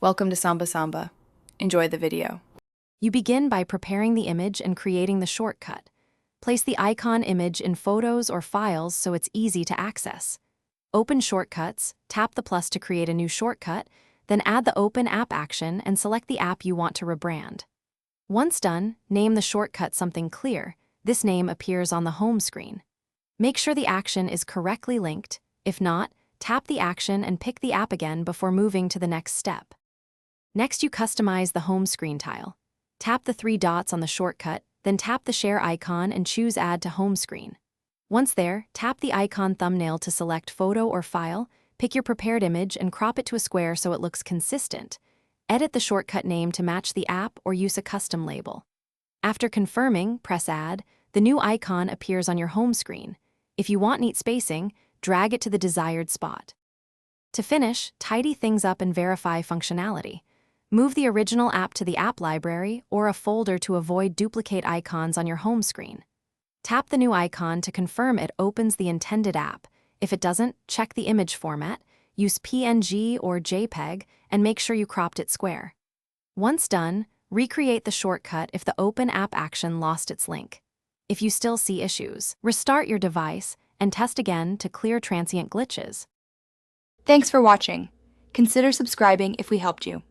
Welcome to Samba Samba. Enjoy the video. You begin by preparing the image and creating the shortcut. Place the icon image in Photos or Files so it's easy to access. Open Shortcuts, tap the plus to create a new shortcut, then add the Open App action and select the app you want to rebrand. Once done, name the shortcut something clear. This name appears on the home screen. Make sure the action is correctly linked. If not, tap the action and pick the app again before moving to the next step. Next, you customize the home screen tile. Tap the three dots on the shortcut, then tap the share icon and choose Add to Home Screen. Once there, tap the icon thumbnail to select photo or file, pick your prepared image and crop it to a square so it looks consistent. Edit the shortcut name to match the app or use a custom label. After confirming, press Add. The new icon appears on your home screen. If you want neat spacing, drag it to the desired spot. To finish, tidy things up and verify functionality. Move the original app to the app library or a folder to avoid duplicate icons on your home screen. Tap the new icon to confirm it opens the intended app. If it doesn't, check the image format, use PNG or JPEG, and make sure you cropped it square. Once done, recreate the shortcut if the Open App action lost its link. If you still see issues, restart your device and test again to clear transient glitches. Thanks for watching. Consider subscribing if we helped you.